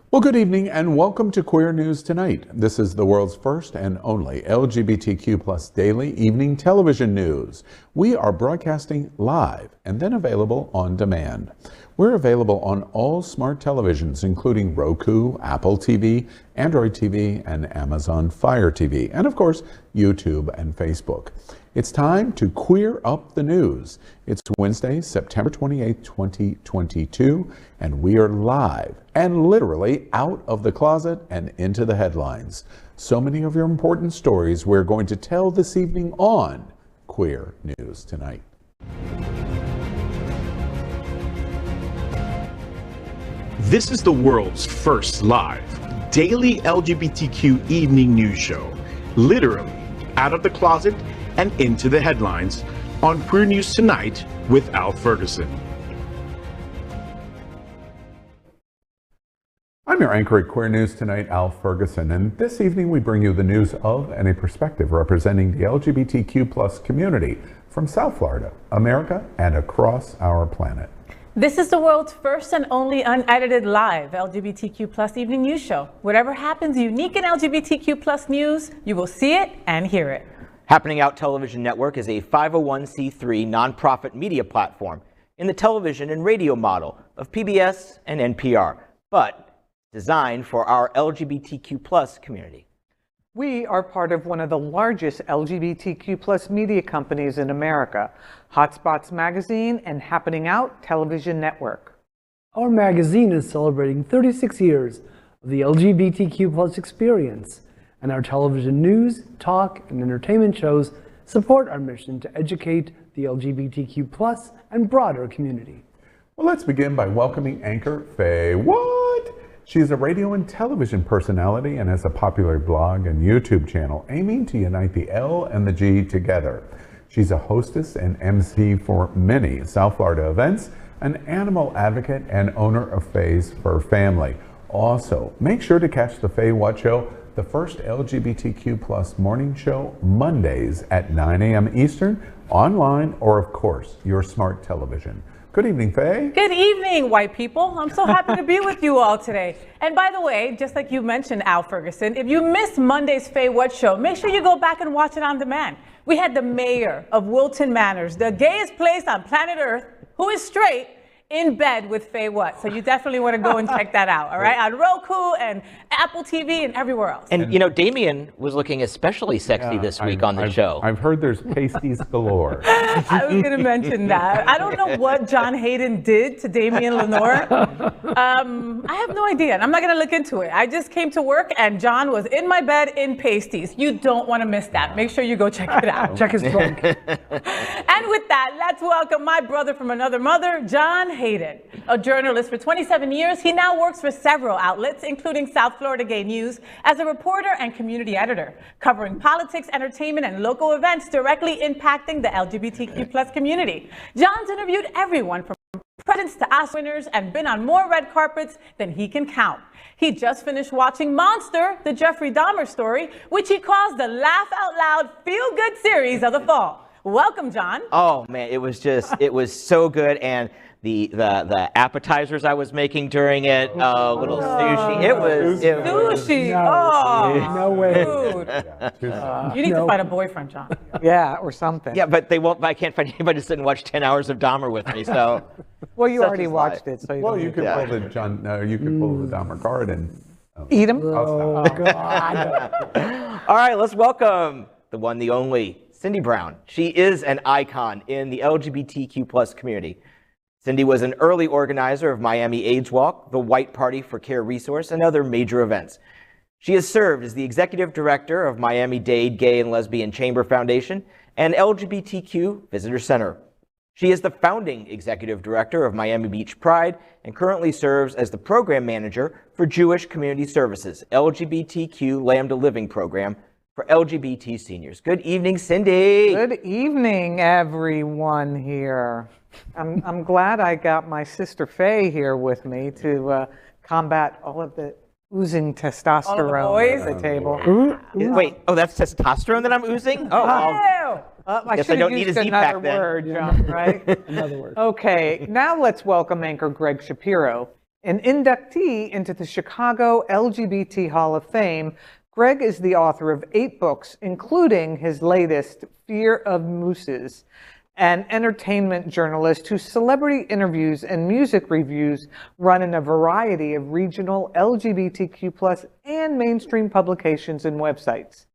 Well, good evening and welcome to Queer News Tonight. This is the world's first and only LGBTQ plus daily evening television news. We are broadcasting live and then available on demand. We're available on all smart televisions, including Roku, Apple TV, Android TV, and Amazon Fire TV, and of course, YouTube and Facebook. It's time to queer up the news. It's Wednesday, September 28, 2022, and we are live and literally out of the closet and into the headlines. So many of your important stories we're going to tell this evening on Queer News Tonight. This is the world's first live daily LGBTQ evening news show, literally out of the closet and into the headlines on Queer News Tonight with Al Ferguson. I'm your anchor at Queer News Tonight, Al Ferguson, and this evening we bring you the news of and a perspective representing the LGBTQ plus community from South Florida, America, and across our planet. This is the world's first and only unedited live LGBTQ plus evening news show. Whatever happens unique in LGBTQ plus news, you will see it and hear it. Happening Out Television Network is a 501c3 nonprofit media platform in the television and radio model of PBS and NPR, but designed for our LGBTQ plus community. We are part of one of the largest LGBTQ plus media companies in America, Hotspots Magazine and Happening Out Television Network. Our magazine is celebrating 36 years of the LGBTQ plus experience, and our television news, talk, and entertainment shows support our mission to educate the LGBTQ plus and broader community. Well, let's begin by welcoming anchor FayWhat. She's a radio and television personality and has a popular blog and YouTube channel aiming to unite the L and the G together. She's a hostess and MC for many South Florida events, an animal advocate, and owner of Fay's Fur Family. Also, make sure to catch the FayWhat Show, the first LGBTQ plus morning show, Mondays at 9 a.m. Eastern, online, or of course, your smart television. Good evening, Faye. Good evening, white people. I'm so happy to be with you all today. And by the way, just like you mentioned, Al Ferguson, if you missed Monday's FayWhat Show, make sure you go back and watch it on demand. We had the mayor of Wilton Manors, the gayest place on planet Earth, who is straight, in bed with FayWhat. So you definitely want to go and check that out, all right? On Roku and Apple TV and everywhere else. And you know, Damien was looking especially sexy this week on the show. I've heard there's pasties galore. I was going to mention that. I don't know what John Hayden did to Damien Lenore. I have no idea, and I'm not going to look into it. I just came to work, and John was in my bed in pasties. You don't want to miss that. Make sure you go check it out. Check his trunk. And with that, let's welcome my brother from another mother, John Hayden. A journalist for 27 years, he now works for several outlets, including South Florida Gay News, as a reporter and community editor, covering politics, entertainment, and local events directly impacting the LGBTQ plus community. John's interviewed everyone from presidents to Oscar winners and been on more red carpets than he can count. He just finished watching Monster, the Jeffrey Dahmer story, which he calls the laugh out loud feel-good series of the fall. Welcome, John. Oh man, it was so good, and the appetizers I was making during it, little sushi. It was sushi. No way. Dude. You need to find a boyfriend, John. Yeah, or something. Yeah, but they won't. I can't find anybody to sit and watch 10 hours of Dahmer with me. So, Well, you Such already is watched life. it, so you Well, don't you need could to. pull the you could pull the Dahmer card and Eat them? Oh, God. all right, let's welcome the one, the only, Cindy Brown. She is an icon in the LGBTQ plus community. Cindy was an early organizer of Miami AIDS Walk, the White Party for Care Resource, and other major events. She has served as the executive director of Miami-Dade Gay and Lesbian Chamber Foundation and LGBTQ Visitor Center. She is the founding executive director of Miami Beach Pride and currently serves as the program manager for Jewish Community Services, LGBTQ Lambda Living Program for LGBT seniors. Good evening, Cindy. Good evening, everyone here. I'm glad I got my sister Faye here with me to combat all of the oozing testosterone at the table. Wait, oh, that's testosterone that I'm oozing? Oh, I Guess I should don't have need used a Z-Pack another then. word, John, right? Another word. Okay, now let's welcome anchor Gregg Shapiro. An inductee into the Chicago LGBT Hall of Fame, Gregg is the author of 8 books, including his latest, Fear of Mooses, an entertainment journalist whose celebrity interviews and music reviews run in a variety of regional LGBTQ+ and mainstream publications and websites.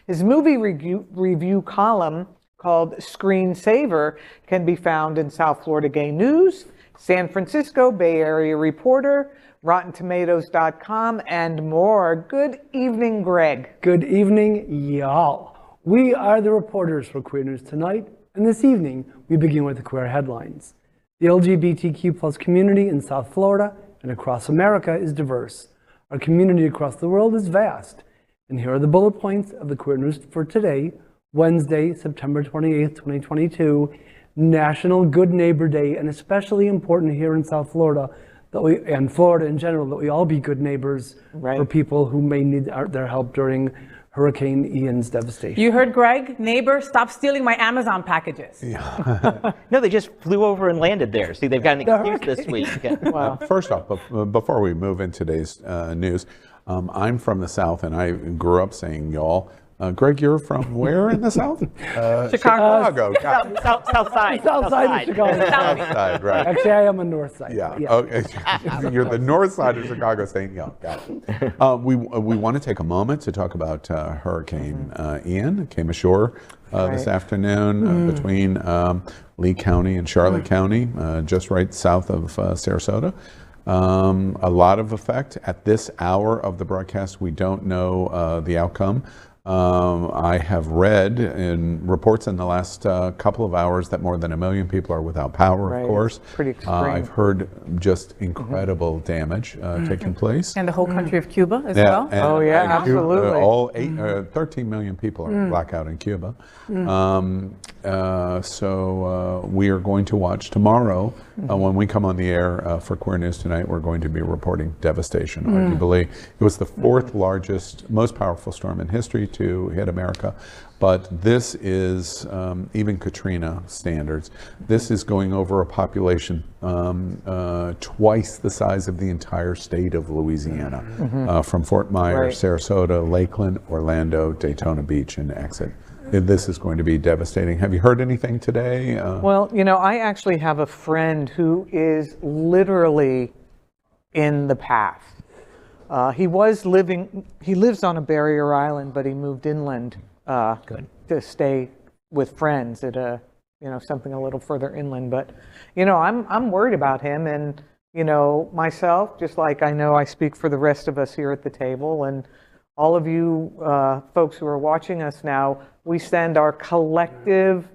His movie review column, called Screensaver, can be found in South Florida Gay News, San Francisco Bay Area Reporter, RottenTomatoes.com, and more. Good evening, Gregg. Good evening, y'all. We are the reporters for Queer News Tonight, and this evening we begin with the queer headlines. The LGBTQ+ community in South Florida and across America is diverse. Our community across the world is vast. And here are the bullet points of the Queer News for today, Wednesday, September 28th, 2022, National Good Neighbor Day, and especially important here in South Florida, and Florida in general, that we all be good neighbors for people who may need their help during Hurricane Ian's devastation. You heard Gregg, neighbor, stop stealing my Amazon packages. Yeah. No, they just flew over and landed there. See, they've got an excuse this week. Wow. First off, before we move in today's news, I'm from the South, and I grew up saying y'all. Gregg, you're from where in the South? Chicago. South side. South side of Chicago. South side, right. Actually, I am on north side. Yeah. Okay. You're the north side of Chicago saying y'all. Got it. We want to take a moment to talk about Hurricane Ian. Came ashore this afternoon between Lee County and Charlotte County, just right south of Sarasota. A lot of effect. At this hour of the broadcast, we don't know the outcome. I have read in reports in the last couple of hours that more than 1 million people are without power, of course. Pretty extreme. I've heard just incredible damage taking place. And the whole country of Cuba as well? And absolutely. All 13 million people are blackout in Cuba. So we are going to watch tomorrow. When we come on the air for Queer News Tonight, we're going to be reporting devastation. Arguably, it was the 4th largest, most powerful storm in history to hit America. But this is, even Katrina standards, this is going over a population twice the size of the entire state of Louisiana, from Fort Myers, Sarasota, Lakeland, Orlando, Daytona Beach, and Exit. This is going to be devastating. Have you heard anything today? Well, you know, I actually have a friend who is literally in the path. He lives on a barrier island, but he moved inland to stay with friends at something a little further inland. But, you know, I'm worried about him, and, you know, myself, just like I know I speak for the rest of us here at the table, and all of you folks who are watching us now, we send our collective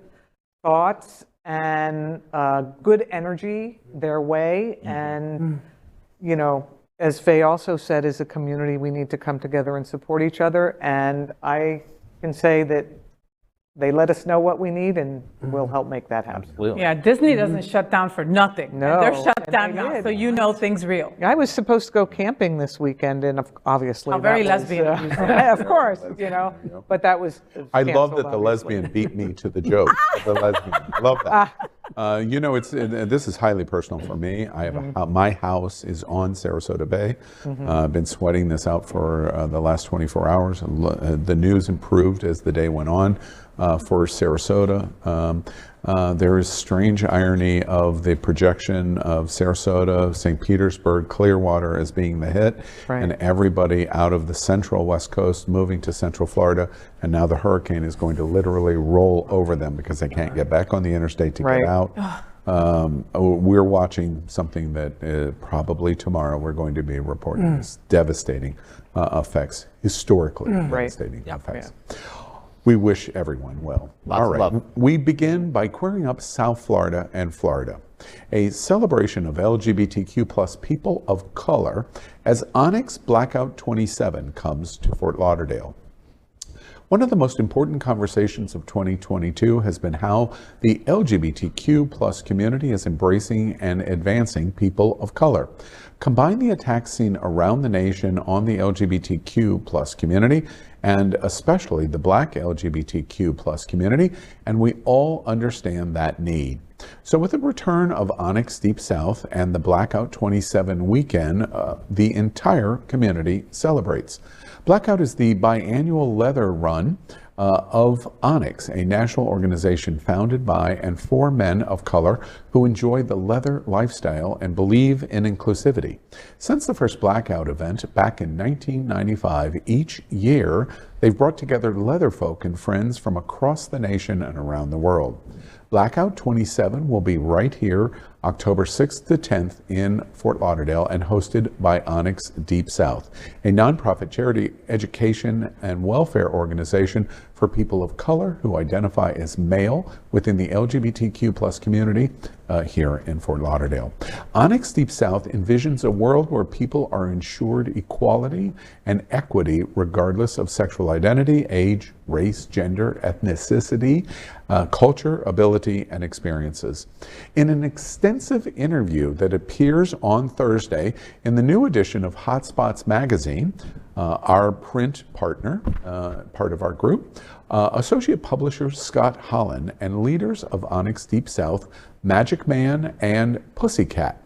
thoughts and good energy their way. And, you know, as Faye also said, as a community, we need to come together and support each other. And I can say that they let us know what we need, and we'll help make that happen. Absolutely. Yeah, Disney doesn't shut down for nothing. No. They're shut down now, so you know things real. I was supposed to go camping this weekend, and obviously very lesbian. Of course, you know, but that was I love canceled, that the lesbian beat me to the joke. The lesbian. I love that. You know, this is highly personal for me. I have my house is on Sarasota Bay. I've been sweating this out for the last 24 hours. The news improved as the day went on for Sarasota. There is strange irony of the projection of Sarasota, St. Petersburg, Clearwater as being the hit, and everybody out of the central West Coast moving to Central Florida, and now the hurricane is going to literally roll over them because they can't get back on the interstate to get out. We're watching something that probably tomorrow we're going to be reporting this devastating effects, historically devastating effects. We wish everyone well. Lots All of right, love. we begin by queering up South Florida and Florida, a celebration of LGBTQ+ people of color as ONYX Blackout 27 comes to Fort Lauderdale. One of the most important conversations of 2022 has been how the LGBTQ+ community is embracing and advancing people of color. Combine the attacks seen around the nation on the LGBTQ+ community and especially the Black LGBTQ plus community, and we all understand that need. So with the return of ONYX Deep South and the Blackout 27 weekend, the entire community celebrates. Blackout is the biannual leather run of ONYX, a national organization founded by and for men of color who enjoy the leather lifestyle and believe in inclusivity. Since the first Blackout event back in 1995, each year they've brought together leather folk and friends from across the nation and around the world. Blackout 27 will be right here October 6th to 10th in Fort Lauderdale and hosted by ONYX Deep South, a nonprofit charity education and welfare organization for people of color who identify as male within the LGBTQ plus community here in Fort Lauderdale. ONYX Deep South envisions a world where people are ensured equality and equity regardless of sexual identity, age, race, gender, ethnicity, culture, ability, and experiences. In an extensive interview that appears on Thursday in the new edition of Hotspots magazine, our print partner, part of our group, associate publisher Scott Holland and leaders of ONYX Deep South, Magic Man and Pussycat.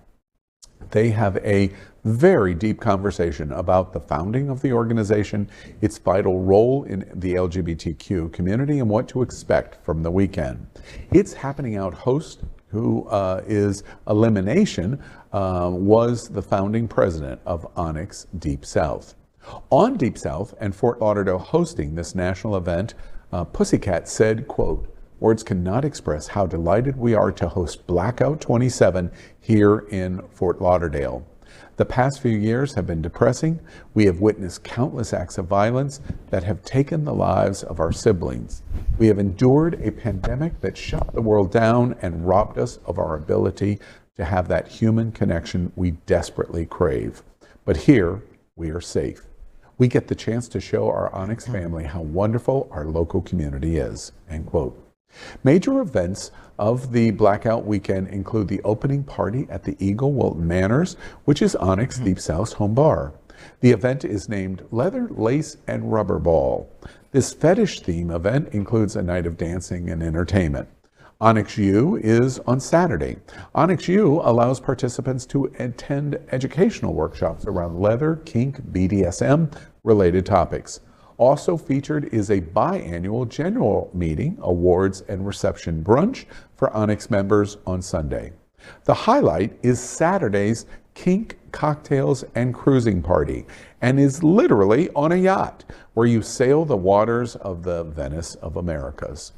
They have a very deep conversation about the founding of the organization, its vital role in the LGBTQ community, and what to expect from the weekend. Its happening out host, who is Elimination, was the founding president of ONYX Deep South. On Deep South and Fort Lauderdale hosting this national event, Pussycat said, quote, "Words cannot express how delighted we are to host Blackout 27 here in Fort Lauderdale. The past few years have been depressing. We have witnessed countless acts of violence that have taken the lives of our siblings. We have endured a pandemic that shut the world down and robbed us of our ability to have that human connection we desperately crave. But here, we are safe. We get the chance to show our ONYX family how wonderful our local community is," end quote. Major events of the Blackout weekend include the opening party at the Eagle Wilton Manors, which is ONYX Deep South's home bar. The event is named Leather, Lace, and Rubber Ball. This fetish theme event includes a night of dancing and entertainment. ONYX U is on Saturday. ONYX U allows participants to attend educational workshops around leather, kink, BDSM related topics. Also featured is a biannual general meeting, awards, and reception brunch for ONYX members on Sunday. The highlight is Saturday's Kink, Cocktails, and Cruising Party, and is literally on a yacht where you sail the waters of the Venice of Americas.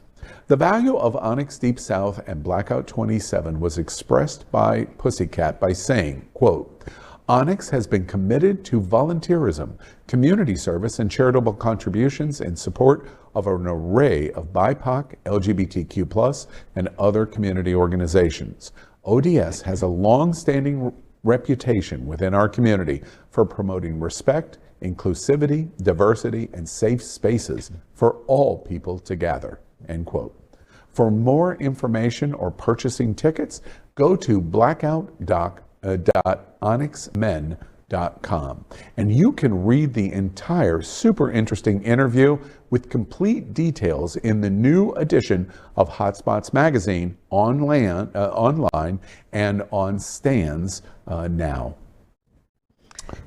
The value of ONYX Deep South and Blackout 27 was expressed by Pussycat by saying, quote, "ONYX has been committed to volunteerism, community service, and charitable contributions in support of an array of BIPOC, LGBTQ+, and other community organizations. ODS has a long-standing reputation within our community for promoting respect, inclusivity, diversity, and safe spaces for all people to gather," end quote. For more information or purchasing tickets, go to blackout.onyxmen.com, and you can read the entire super interesting interview with complete details in the new edition of Hotspots magazine online and on stands now.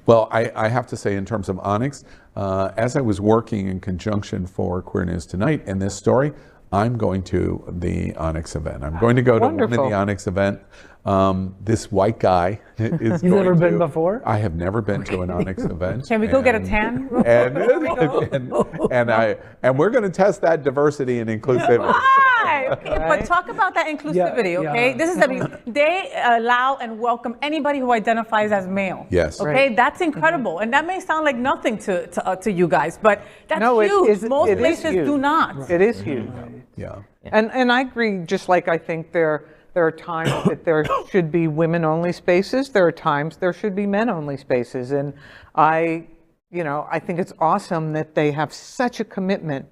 Well, I have to say, in terms of ONYX, as I was working in conjunction for Queer News Tonight in this story, I'm going to the ONYX event. I'm going to go to one of the ONYX event. This white guy is You've never been before? I have never been to an ONYX event. Can we go get a tan? And we're going to test that diversity and inclusivity. Okay, but talk about that inclusivity, okay? Yeah. This is, I mean, they allow and welcome anybody who identifies as male. Yes. Okay, Right. That's incredible. And that may sound like nothing to you guys, but that's No, huge. Most it is places huge. do not. It is huge. Yeah. And I agree, just like I think there are times that there should be women-only spaces, there are times there should be men-only spaces. And I think it's awesome that they have such a commitment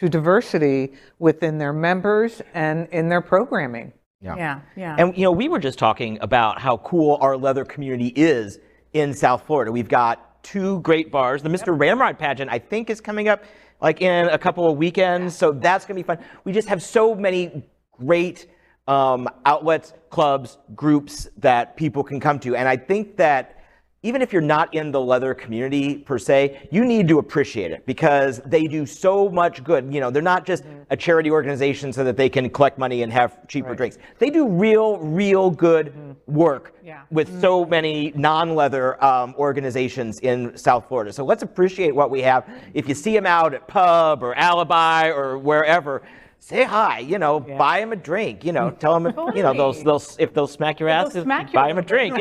to diversity within their members and in their programming. Yeah. And we were just talking about how cool our leather community is in South Florida. We've got 2 great bars. The Mr. Ramrod pageant, I think, is coming up like in a couple of weekends, so that's going to be fun. We just have so many great outlets, clubs, groups that people can come to, and I think that even if you're not in the leather community per se, you need to appreciate it because they do so much good. You know, they're not just a charity organization so that they can collect money and have cheaper drinks. They do real good work with so many non-leather organizations in South Florida. So let's appreciate what we have. If you see them out at Pub or Alibi or wherever, say hi, you know, buy them a drink, you know, tell them, you know, if they'll smack your ass, buy them a drink,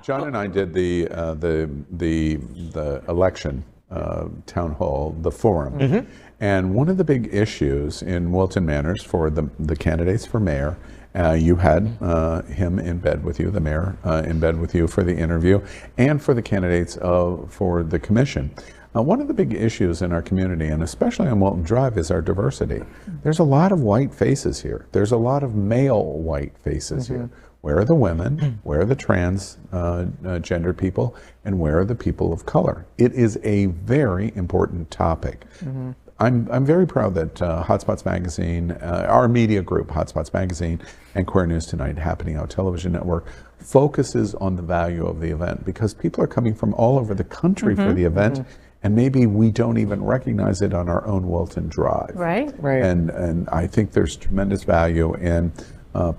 John and I did the election town hall, the forum, and one of the big issues in Wilton Manors for the candidates for mayor, you had him in bed with you, the mayor in bed with you for the interview, and for the candidates for the commission. One of the big issues in our community, and especially on Walton Drive, is our diversity. There's a lot of white faces here. There's a lot of male white faces here. Where are the women? Where are the trans gendered people? And where are the people of color? It is a very important topic. I'm very proud that Hotspots Magazine, our media group, Hotspots Magazine, and Queer News Tonight, Happening Out Television Network, focuses on the value of the event because people are coming from all over the country for the event. And maybe we don't even recognize it on our own Wilton Drive. Right. And I think there's tremendous value in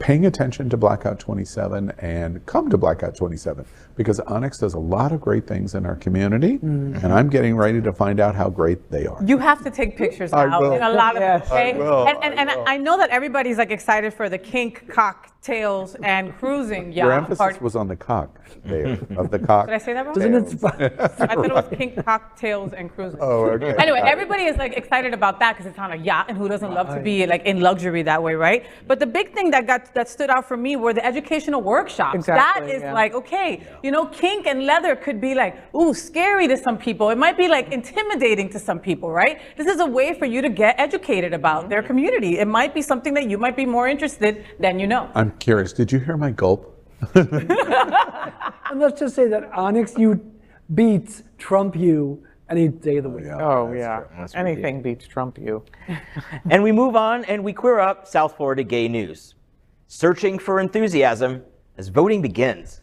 paying attention to Blackout 27 and come to Blackout 27 because ONYX does a lot of great things in our community and I'm getting ready to find out how great they are. You have to take pictures now in a lot of I will. And I know that everybody's like excited for the kink cocktails and cruising yacht. Your emphasis was on the cock there, of the cock. Did I say that wrong? Doesn't it? I thought it was kink cocktails and cruising. Oh, okay. Anyway, everybody is like excited about that because it's on a yacht, and who doesn't love to be like in luxury that way, right? But the big thing that stood out for me were the educational workshops. Exactly, that is like, okay, you know, kink and leather could be like, ooh, scary to some people. It might be like intimidating to some people, right? This is a way for you to get educated about their community. It might be something that you might be more interested than you know. I'm curious, did you hear my gulp? And let's just say that ONYX you beats Trump you any day of the week. Anything beats Trump you. And we move on and we queer up South Florida gay news. Searching for enthusiasm as voting begins.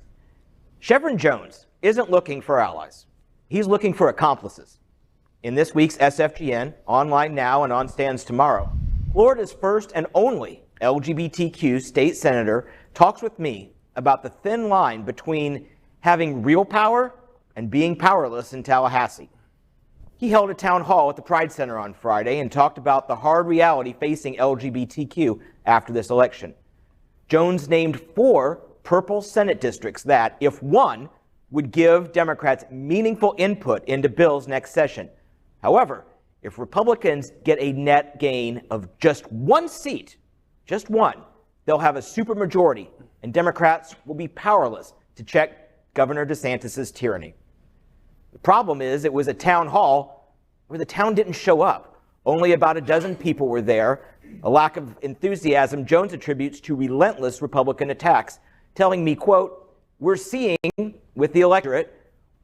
Chevron Jones isn't looking for allies. He's looking for accomplices. In this week's SFGN, online now and on stands tomorrow, Florida's first and only LGBTQ state senator talks with me about the thin line between having real power and being powerless in Tallahassee. He held a town hall at the Pride Center on Friday and talked about the hard reality facing LGBTQ after this election. Jones named 4 purple Senate districts that, if won, would give Democrats meaningful input into bills next session. However, if Republicans get a net gain of just 1 seat, just one, they'll have a supermajority, and Democrats will be powerless to check Governor DeSantis' tyranny. The problem is it was a town hall where the town didn't show up. Only about a dozen people were there. A lack of enthusiasm Jones attributes to relentless Republican attacks, telling me, quote, "We're seeing with the electorate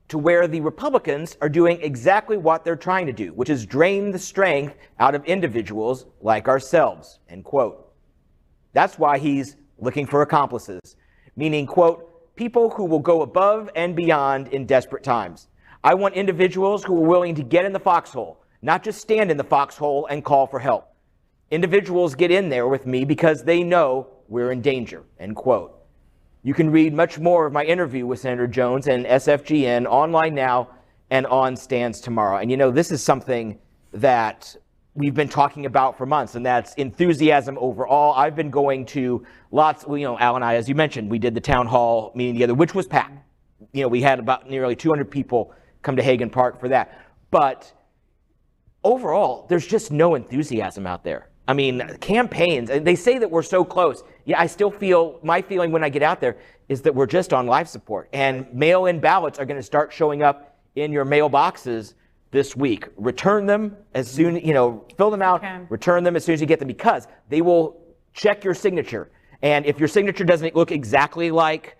to where the Republicans are doing exactly what they're trying to do, which is drain the strength out of individuals like ourselves," end quote. That's why he's looking for accomplices, meaning, quote, people who will go above and beyond in desperate times. I want individuals who are willing to get in the foxhole, not just stand in the foxhole and call for help. Individuals get in there with me because they know we're in danger, end quote. You can read much more of my interview with Senator Jones and SFGN online now and on stands tomorrow. And you know, this is something that we've been talking about for months, and that's enthusiasm overall. I've been going to lots, you know, Al and I, as you mentioned, we did the town hall meeting together, which was packed. You know, we had about nearly 200 people come to Hagen Park for that. But overall, there's just no enthusiasm out there. I mean, campaigns, they say that we're so close. Yeah, I still feel, my feeling when I get out there is that we're just on life support. And mail-in ballots are going to start showing up in your mailboxes this week. Return them as soon, you know, fill them out, return them as soon as you get them, because they will check your signature. And if your signature doesn't look exactly like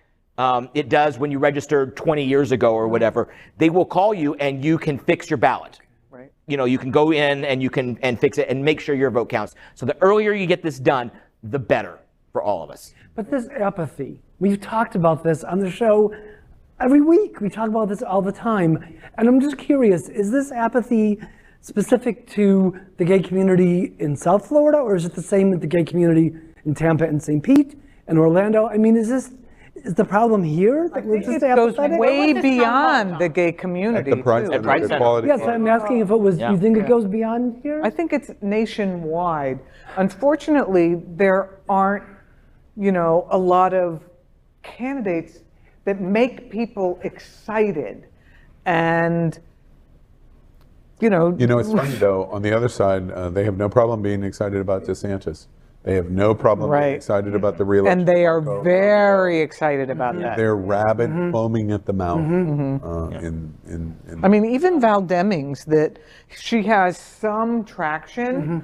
it does when you registered 20 years ago or whatever. They will call you and you can fix your ballot. Right. You know, you can go in and you can fix it and make sure your vote counts. So the earlier you get this done, the better for all of us. But this apathy, we've talked about this on the show every week. We talk about this all the time. And I'm just curious, is this apathy specific to the gay community in South Florida, or is it the same with the gay community in Tampa and St. Pete and Orlando? I mean, is the problem here that we're just goes apathetic? way beyond the gay community. At the Pride too. Center, Pride the Center. Quality Yes, Club. I'm asking if it was, you think it goes beyond here? I think it's nationwide. Unfortunately, there aren't, you know, a lot of candidates that make people excited. And, you know. You know, it's funny though, on the other side, they have no problem being excited about DeSantis. They have no problem being excited about the re-election. And they are very excited about that. They're rabid, foaming at the mouth. I mean, even Val Demings, that she has some traction.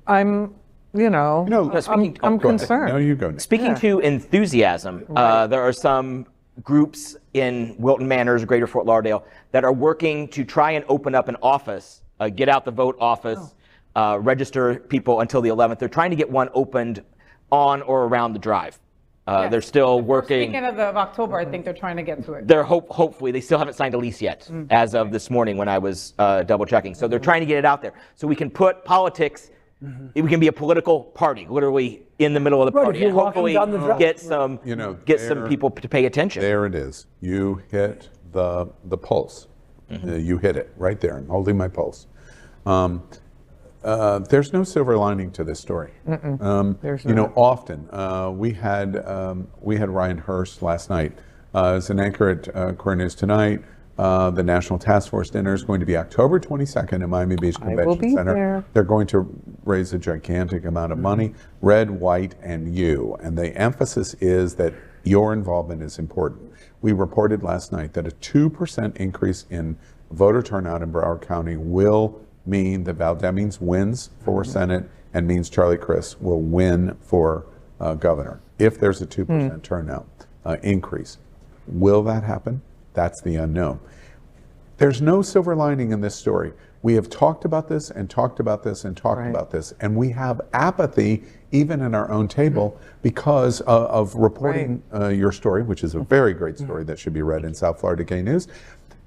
I'm, you know, I'm concerned. No, you go. Nick. Speaking to enthusiasm, there are some groups in Wilton Manors, Greater Fort Lauderdale, that are working to try and open up an office, get out the vote office, register people until the 11th. They're trying to get one opened on or around the drive. They're still working. Weekend of October, I think they're trying to get to it. They're hopefully, they still haven't signed a lease yet, as of this morning when I was double checking. So they're trying to get it out there. So we can put politics, we can be a political party, literally in the middle of the party, and hopefully get some, some people to pay attention. There it is. You hit the pulse. You hit it right there. I'm holding my pulse. There's no silver lining to this story. You know, often we had Ryan Hurst last night as an anchor at Queer News Tonight. The National Task Force dinner is going to be October 22nd at Miami Beach Convention Center. There. They're going to raise a gigantic amount of money, red, white, and you. And the emphasis is that your involvement is important. We reported last night that a 2% increase in voter turnout in Broward County will mean that Val Demings wins for Senate and means Charlie Crist will win for governor if there's a 2% turnout increase. Will that happen? That's the unknown. There's no silver lining in this story. We have talked about this and talked about this and talked about this, and we have apathy even in our own table because of reporting your story, which is a very great story that should be read in South Florida Gay News,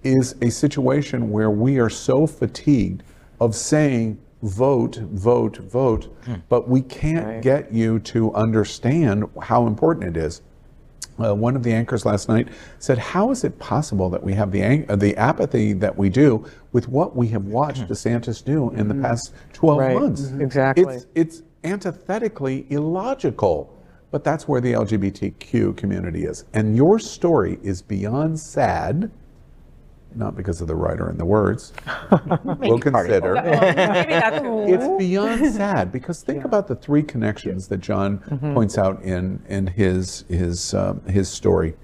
is a situation where we are so fatigued of saying vote, vote, vote, but we can't get you to understand how important it is. One of the anchors last night said, how is it possible that we have the apathy that we do with what we have watched DeSantis do in the past 12 months? Exactly. It's antithetically illogical, but that's where the LGBTQ community is. And your story is beyond sad, not because of the writer and the words, we'll consider. It's beyond sad because think about the three connections that John points out in his story.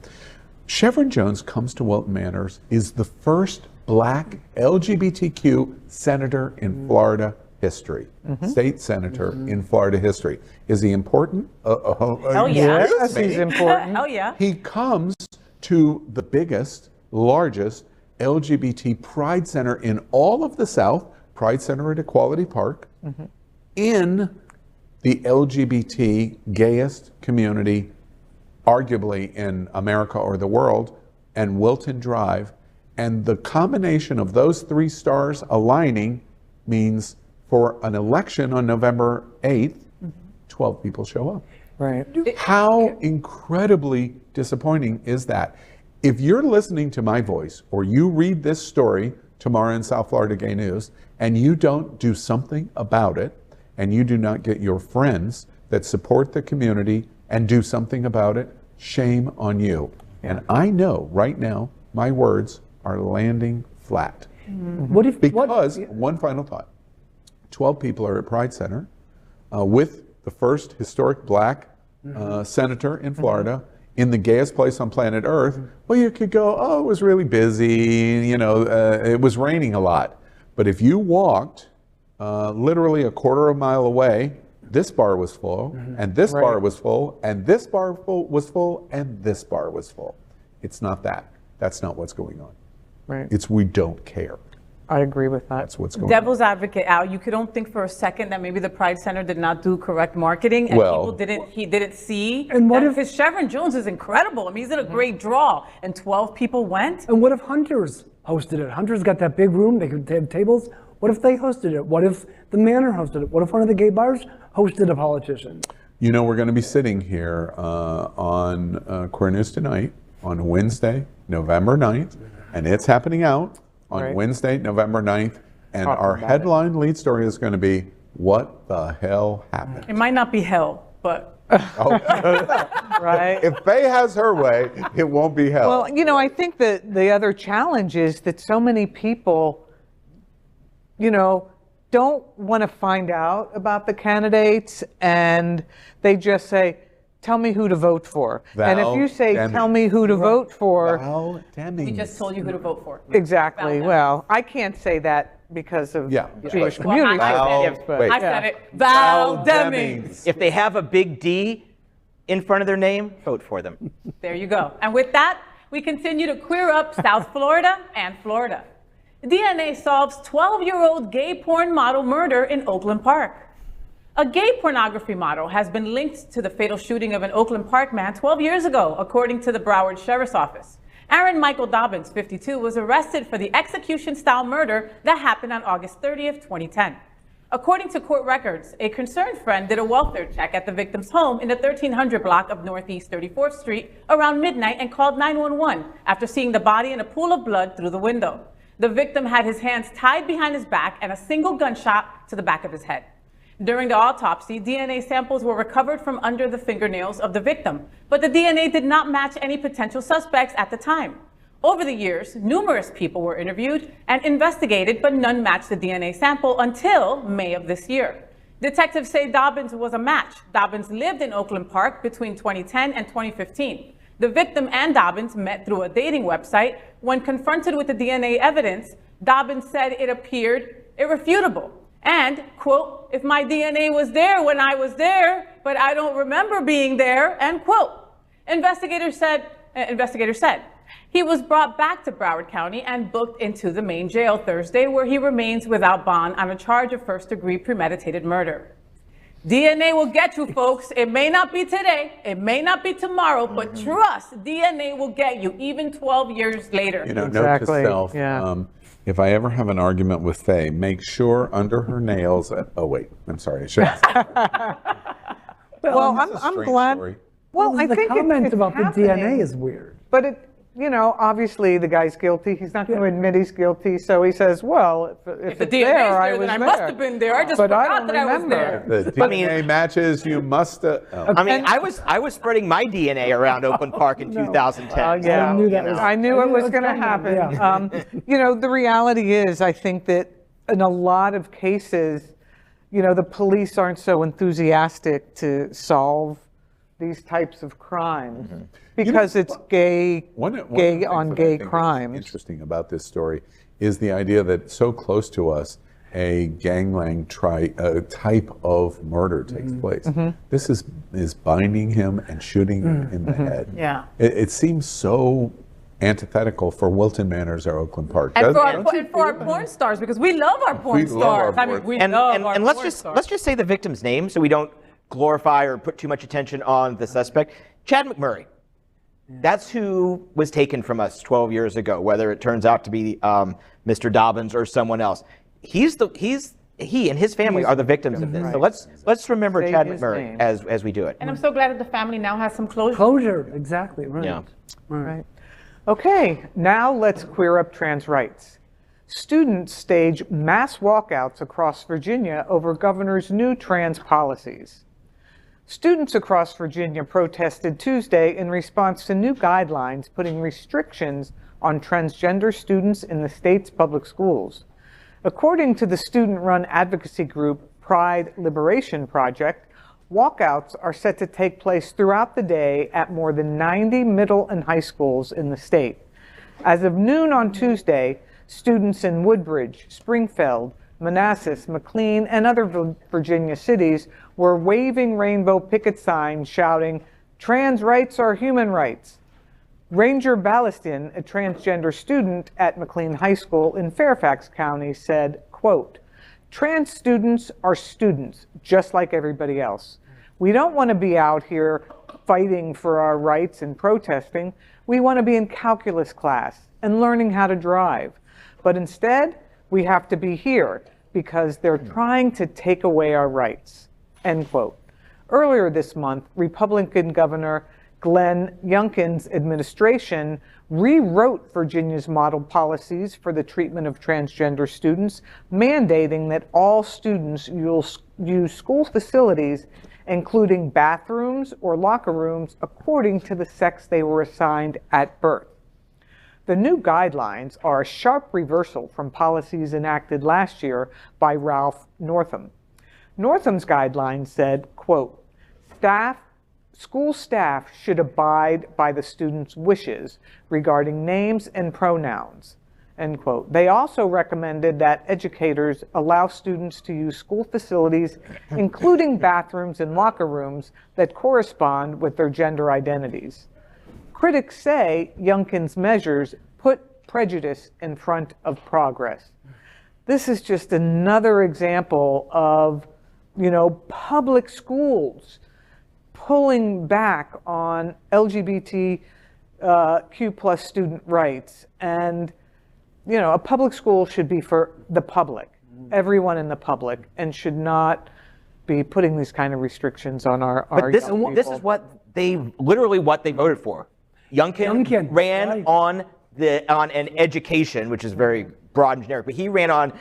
Chevron Jones comes to Wilton Manors, is the first Black LGBTQ senator in Florida history, state senator in Florida history. Is he important? Hell yeah. Yes, he's important. Hell yeah. He comes to the biggest, largest LGBT Pride Center in all of the South, Pride Center at Equality Park, in the LGBT gayest community, arguably in America or the world, and Wilton Drive. And the combination of those three stars aligning means for an election on November 8th, 12 people show up. Right. How incredibly disappointing is that? If you're listening to my voice or you read this story tomorrow in South Florida Gay News and you don't do something about it and you do not get your friends that support the community and do something about it, shame on you. And I know right now my words are landing flat. One final thought. 12 people are at Pride Center with the first historic Black senator in Florida in the gayest place on planet Earth. Well, you could go, oh, it was really busy, it was raining a lot. But if you walked literally a quarter of a mile away this bar was full, and this bar was full, and this bar was full, and this bar was full. It's not that. That's not what's going on. Right. It's we don't care. I agree with that. That's what's going Devil's advocate, Al, you don't think for a second that maybe the Pride Center did not do correct marketing and Well, he didn't see. And what that if- his Chevron Jones is incredible. I mean, he's in a great draw, and 12 people went. And what if Hunter's hosted it? Hunter's got that big room, they could have tables. What if they hosted it? What if the Manor hosted it? What if one of the gay bars hosted a politician? You know, we're going to be sitting here on Queer News Tonight on Wednesday, November 9th, and it's happening out on Wednesday, November 9th, and our headline lead story is going to be, what the hell happened? It might not be hell, but Right. If Faye has her way, it won't be hell. Well, you know, I think that the other challenge is that so many people, you know, don't want to find out about the candidates, and they just say, tell me who to vote for. And if you say, tell me who to vote for, we just told you who to vote for. exactly. Well, I can't say that because of Jewish community. I said it. Val Demings. If they have a big D in front of their name, vote for them. There you go. And with that, we continue to queer up South Florida and Florida. DNA solves 12-year-old gay porn model murder in Oakland Park. A gay pornography model has been linked to the fatal shooting of an Oakland Park man 12 years ago, according to the Broward Sheriff's Office. Aaron Michael Dobbins, 52, was arrested for the execution-style murder that happened on August 30th, 2010. According to court records, a concerned friend did a welfare check at the victim's home in the 1300 block of Northeast 34th Street around midnight and called 911 after seeing the body in a pool of blood through the window. The victim had his hands tied behind his back and a single gunshot to the back of his head. During the autopsy, DNA samples were recovered from under the fingernails of the victim, but the DNA did not match any potential suspects at the time. Over the years, numerous people were interviewed and investigated, but none matched the DNA sample until May of this year. Detectives say Dobbins was a match. Dobbins lived in Oakland Park between 2010 and 2015. The victim and Dobbins met through a dating website. When confronted with the DNA evidence, Dobbins said it appeared irrefutable. And, quote, if my DNA was there when I was there, but I don't remember being there, end quote. Investigator said. He was brought back to Broward County and booked into the main jail Thursday, where he remains without bond on a charge of first-degree premeditated murder. DNA will get you, folks. It may not be today, it may not be tomorrow, but trust, DNA will get you, even 12 years later. You know, note to self, if I ever have an argument with Faye, make sure under her nails, oh wait, I'm sorry, I should have said that. Well, I'm glad. Story. Well, I The think comment it's about happening, the DNA is weird. But it, you know, obviously the guy's guilty. He's not going to admit he's guilty, so he says, "Well, if the it's DNA there, is I there, was then I there." must have been there. I just But I forgot don't that I was remember. there. The DNA matches, you must. I mean, I was spreading my DNA around Oakland Park in 2010. Yeah, I knew that was- I knew it was going to coming, happen. yeah. You know, the reality is, I think that in a lot of cases, you know, the police aren't so enthusiastic to solve these types of crimes because it's gay on gay crimes. Interesting about this story is the idea that so close to us, a gangland type of murder takes place. This is binding him and shooting him in the head. Yeah. It seems so antithetical for Wilton Manors or Oakland Park. And for our porn stars, because we love our porn stars. I mean, we love our and porn stars. let's just say the victim's name so we don't glorify or put too much attention on the suspect. Chad McMurray. That's who was taken from us 12 years ago, whether it turns out to be Mr. Dobbins or someone else. He and his family are the victims of this. So let's remember Say Chad his McMurray name. as we do it. And I'm so glad that the family now has some closure. Closure, exactly, right. Yeah. Right. Okay, now let's queer up trans rights. Students stage mass walkouts across Virginia over governor's new trans policies. Students across Virginia protested Tuesday in response to new guidelines putting restrictions on transgender students in the state's public schools. According to the student-run advocacy group Pride Liberation Project, walkouts are set to take place throughout the day at more than 90 middle and high schools in the state. As of noon on Tuesday, students in Woodbridge, Springfield, Manassas, McLean, and other Virginia cities were waving rainbow picket signs shouting, "Trans rights are human rights." Ranger Ballastin, a transgender student at McLean High School in Fairfax County, said, quote, "Trans students are students, just like everybody else. We don't want to be out here fighting for our rights and protesting. We want to be in calculus class and learning how to drive. But instead, we have to be here because they're trying to take away our rights," end quote. Earlier this month, Republican Governor Glenn Youngkin's administration rewrote Virginia's model policies for the treatment of transgender students, mandating that all students use school facilities, including bathrooms or locker rooms, according to the sex they were assigned at birth. The new guidelines are a sharp reversal from policies enacted last year by Ralph Northam. Northam's guidelines said, quote, school staff should abide by the students' wishes regarding names and pronouns, end quote. They also recommended that educators allow students to use school facilities, including bathrooms and locker rooms, that correspond with their gender identities. Critics say Youngkin's measures put prejudice in front of progress. This is just another example of, public schools pulling back on LGBTQ plus student rights. And, a public school should be for the public, everyone in the public, and should not be putting these kind of restrictions on our young people. This is literally what they voted for. Youngkin ran on an education, which is very broad and generic, but he ran on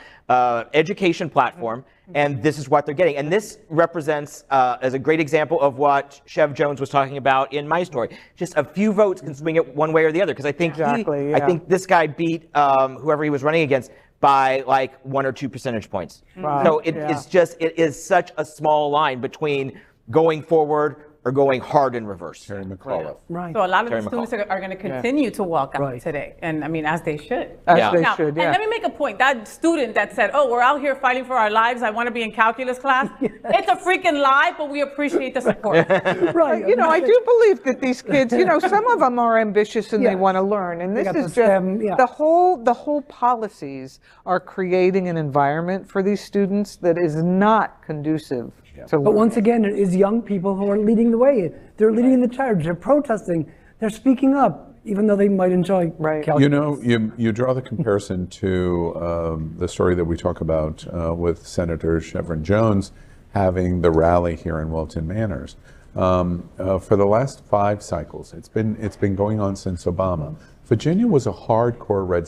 education platform, and this is what they're getting. And this represents as a great example of what Chev Jones was talking about in my story. Just a few votes can swing it one way or the other, because I think I think this guy beat whoever he was running against by like 1 or 2 percentage points. Wow. So it is such a small line between going forward or going hard in reverse. Right. So a lot of the students are going to continue to walk out today, and as they should. And let me make a point. That student that said, "Oh, we're out here fighting for our lives. I want to be in calculus class." It's a freaking lie, but we appreciate the support. Right. I do believe that these kids, some of them are ambitious and they want to learn, and this is just the whole policies are creating an environment for these students that is not conducive. But once again, it is young people who are leading the way. They're leading the charge. They're protesting. They're speaking up, even though they might enjoy calculus. You draw the comparison to the story that we talk about with Senator Chevron Jones having the rally here in Wilton Manors. For the last 5 cycles, it's been going on since Obama. Virginia was a hardcore red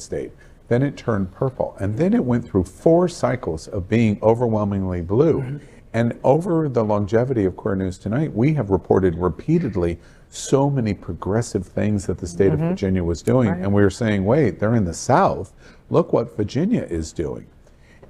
state. Then it turned purple, and then it went through 4 cycles of being overwhelmingly blue. And over the longevity of Queer News Tonight, we have reported repeatedly so many progressive things that the state of Virginia was doing. And we were saying, wait, they're in the South. Look what Virginia is doing.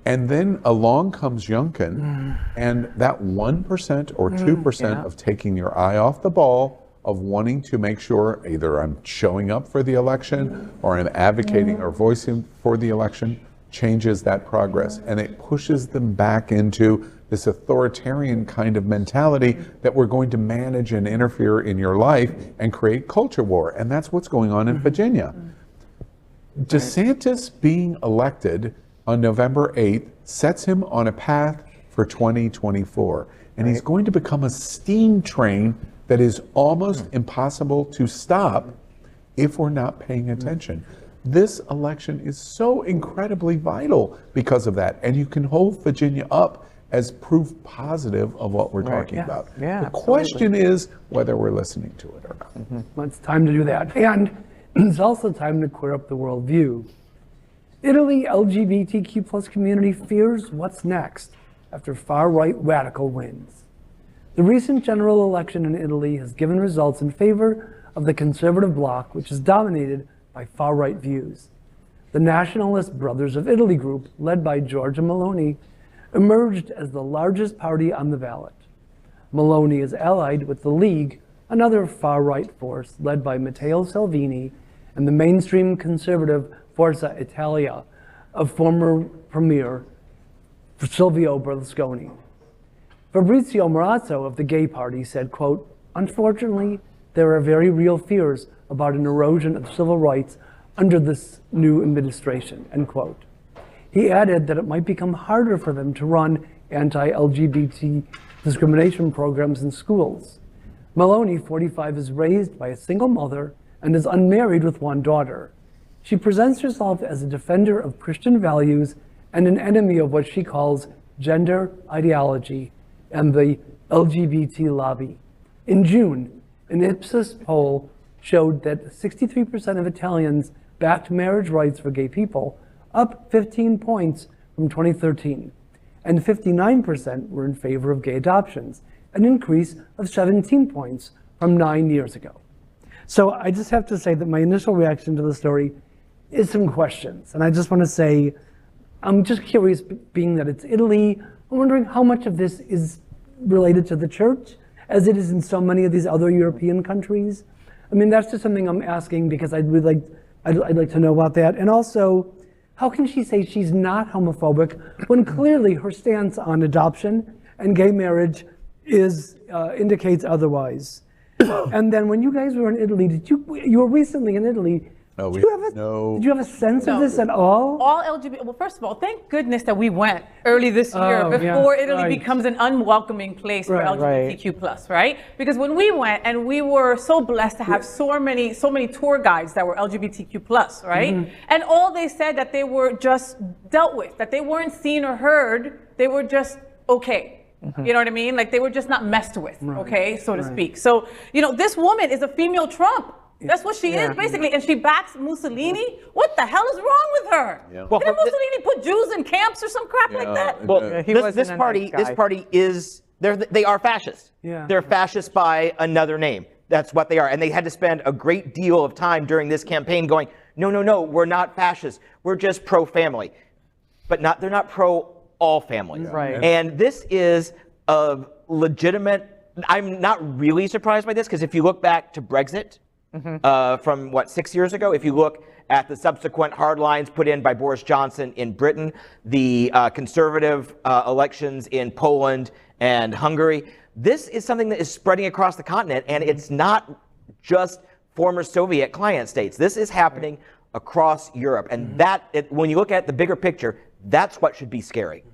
And then along comes Youngkin, and that 1% or 2% of taking your eye off the ball, of wanting to make sure either I'm showing up for the election or I'm advocating or voicing for the election, changes that progress. And it pushes them back into this authoritarian kind of mentality that we're going to manage and interfere in your life and create culture war. And that's what's going on in Virginia. DeSantis being elected on November 8th sets him on a path for 2024. And he's going to become a steam train that is almost impossible to stop if we're not paying attention. This election is so incredibly vital because of that, and you can hold Virginia up as proof positive of what we're talking about. The question is whether we're listening to it or not. Well, it's time to do that. And it's also time to clear up the worldview. Italy LGBTQ plus community fears what's next after far-right radical wins. The recent general election in Italy has given results in favor of the conservative bloc, which is dominated by far-right views. The Nationalist Brothers of Italy group, led by Giorgia Meloni, emerged as the largest party on the ballot. Meloni is allied with the League, another far-right force led by Matteo Salvini, and the mainstream conservative Forza Italia, of former Premier Silvio Berlusconi. Fabrizio Morazzo of the Gay Party said, quote, "Unfortunately, there are very real fears about an erosion of civil rights under this new administration," end quote. He added that it might become harder for them to run anti-LGBT discrimination programs in schools. Maloney, 45, is raised by a single mother and is unmarried with one daughter. She presents herself as a defender of Christian values and an enemy of what she calls gender ideology and the LGBT lobby. In June, an Ipsos poll showed that 63% of Italians backed marriage rights for gay people, up 15 points from 2013, and 59% were in favor of gay adoptions, an increase of 17 points from 9 years ago. So I just have to say that my initial reaction to the story is some questions. And I just want to say, I'm just curious, being that it's Italy, I'm wondering how much of this is related to the church, as it is in so many of these other European countries. I mean, that's just something I'm asking because I'd like to know about that. And also, how can she say she's not homophobic when clearly her stance on adoption and gay marriage indicates otherwise? And then when you guys were in Italy, you were recently in Italy, did you have a sense of this at all? All LGBT, well, first of all, thank goodness that we went early this year before Italy becomes an unwelcoming place for LGBTQ plus, right? Because when we went, and we were so blessed to have so many tour guides that were LGBTQ plus, right? And all they said that they were just dealt with, that they weren't seen or heard, they were just okay. You know what I mean? Like they were just not messed with, okay, so to speak. So, you know, this woman is a female Trump. That's what she is, basically, and she backs Mussolini. What the hell is wrong with her? Well, didn't Mussolini put Jews in camps or some crap like that? Well, this party is they are fascist. They're fascist by another name. That's what they are, and they had to spend a great deal of time during this campaign going, no, we're not fascist. We're just pro-family, but they're not pro all families. And this is a legitimate. I'm not really surprised by this because if you look back to Brexit. From 6 years ago, if you look at the subsequent hard lines put in by Boris Johnson in Britain, the conservative elections in Poland and Hungary, this is something that is spreading across the continent, and it's not just former Soviet client states. This is happening across Europe, and when you look at the bigger picture, that's what should be scary.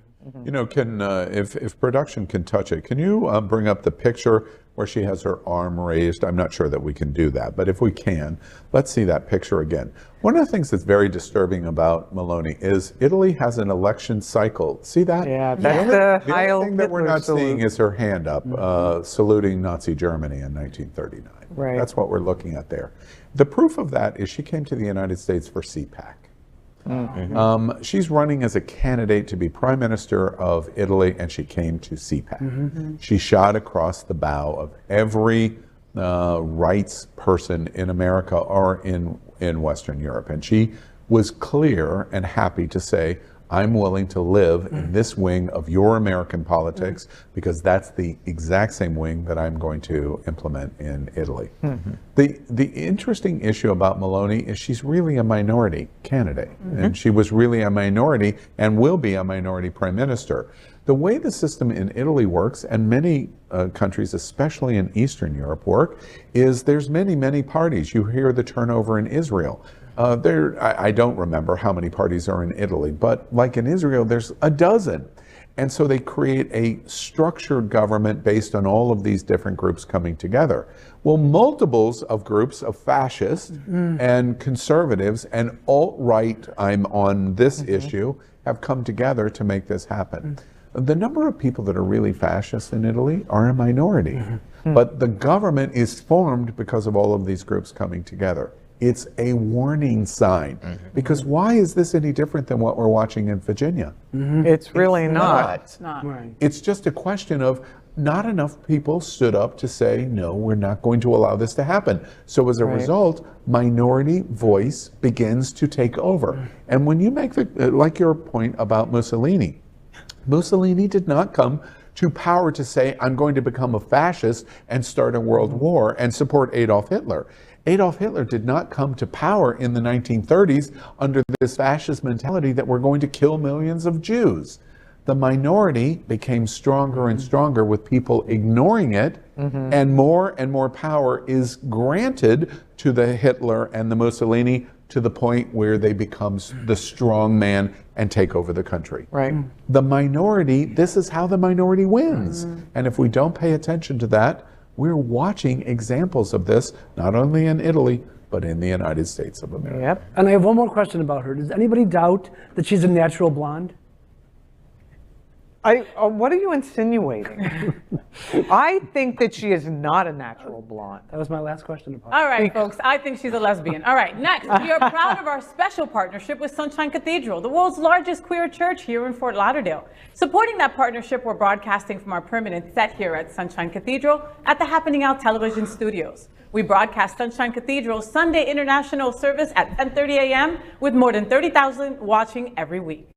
You know, if production can touch it, can you bring up the picture where she has her arm raised? I'm not sure that we can do that, but if we can, let's see that picture again. One of the things that's very disturbing about Maloney is Italy has an election cycle. See that? Yeah, that's the only thing that we're not seeing is her hand up, saluting Nazi Germany in 1939. Right. That's what we're looking at there. The proof of that is she came to the United States for CPAC. She's running as a candidate to be Prime Minister of Italy, and she came to CPAC. She shot across the bow of every rights person in America or in Western Europe, and she was clear and happy to say, I'm willing to live in this wing of your American politics because that's the exact same wing that I'm going to implement in Italy. The interesting issue about Maloney is she's really a minority candidate, and she was really a minority and will be a minority prime minister. The way the system in Italy works, and many countries, especially in Eastern Europe, work, is there's many parties. You hear the turnover in Israel. I don't remember how many parties are in Italy, but like in Israel, there's a dozen. And so they create a structured government based on all of these different groups coming together. Well, multiples of groups of fascists and conservatives and alt-right, I'm on this issue, have come together to make this happen. The number of people that are really fascist in Italy are a minority, but the government is formed because of all of these groups coming together. It's a warning sign, because why is this any different than what we're watching in Virginia? It's really not. It's not. It's just a question of not enough people stood up to say, no, we're not going to allow this to happen. So as a result, minority voice begins to take over. And when you make like your point about Mussolini, Mussolini did not come to power to say, I'm going to become a fascist and start a world war and support Adolf Hitler. Adolf Hitler did not come to power in the 1930s under this fascist mentality that we're going to kill millions of Jews. The minority became stronger and stronger with people ignoring it, and more power is granted to the Hitler and the Mussolini to the point where they become the strong man and take over the country. Right. The minority, this is how the minority wins. And if we don't pay attention to that, we're watching examples of this, not only in Italy, but in the United States of America. Yep. And I have one more question about her. Does anybody doubt that she's a natural blonde? What are you insinuating? I think that she is not a natural blonde. That was my last question about All right, folks, I think she's a lesbian. All right, next, we are proud of our special partnership with Sunshine Cathedral, the world's largest queer church here in Fort Lauderdale. Supporting that partnership, we're broadcasting from our permanent set here at Sunshine Cathedral at the Happening Out television studios. We broadcast Sunshine Cathedral's Sunday International Service at 10:30 a.m. with more than 30,000 watching every week.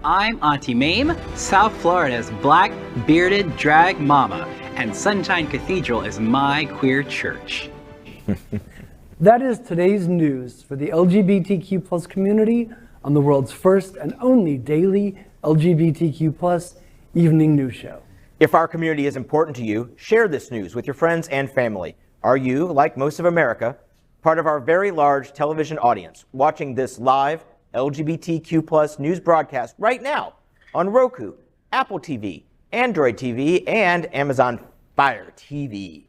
I'm Auntie Mame, South Florida's black, bearded drag mama, and Sunshine Cathedral is my queer church. That is today's news for the LGBTQ plus community on the world's first and only daily LGBTQ plus evening news show. If our community is important to you, share this news with your friends and family. Are you, like most of America, part of our very large television audience, watching this live LGBTQ plus news broadcast right now on Roku, Apple TV, Android TV, and Amazon Fire TV?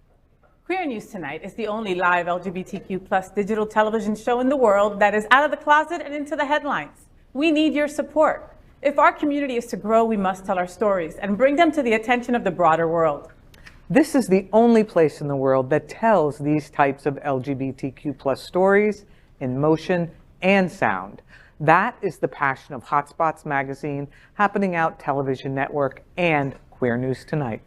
Queer News Tonight is the only live LGBTQ plus digital television show in the world that is out of the closet and into the headlines. We need your support. If our community is to grow, we must tell our stories and bring them to the attention of the broader world. This is the only place in the world that tells these types of LGBTQ plus stories in motion and sound. That is the passion of Hotspots Magazine, Happening Out Television Network, and Queer News Tonight.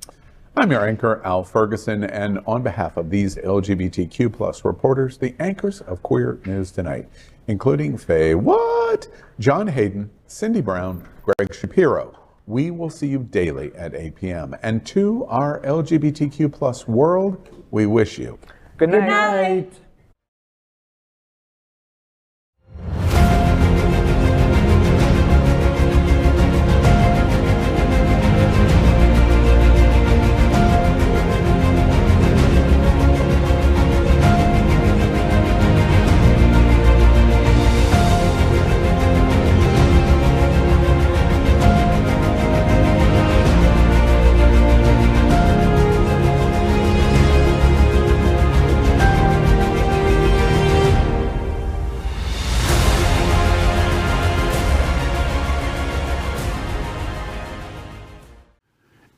I'm your anchor, Al Ferguson, and on behalf of these LGBTQ plus reporters, the anchors of Queer News Tonight, including FayWhat, John Hayden, Cindy Brown, Gregg Shapiro, we will see you daily at 8 p.m. And to our LGBTQ plus world, we wish you Good night. Good night.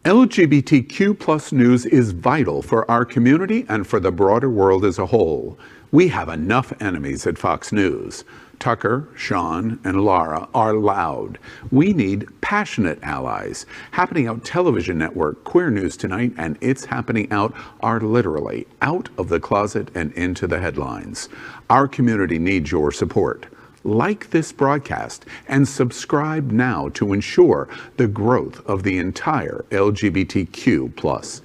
LGBTQ plus news is vital for our community and for the broader world as a whole. We have enough enemies at Fox News. Tucker, Sean, and Laura are loud. We need passionate allies. Happening Out Television Network, Queer News Tonight, and It's Happening Out are literally out of the closet and into the headlines. Our community needs your support. Like this broadcast and subscribe now to ensure the growth of the entire LGBTQ plus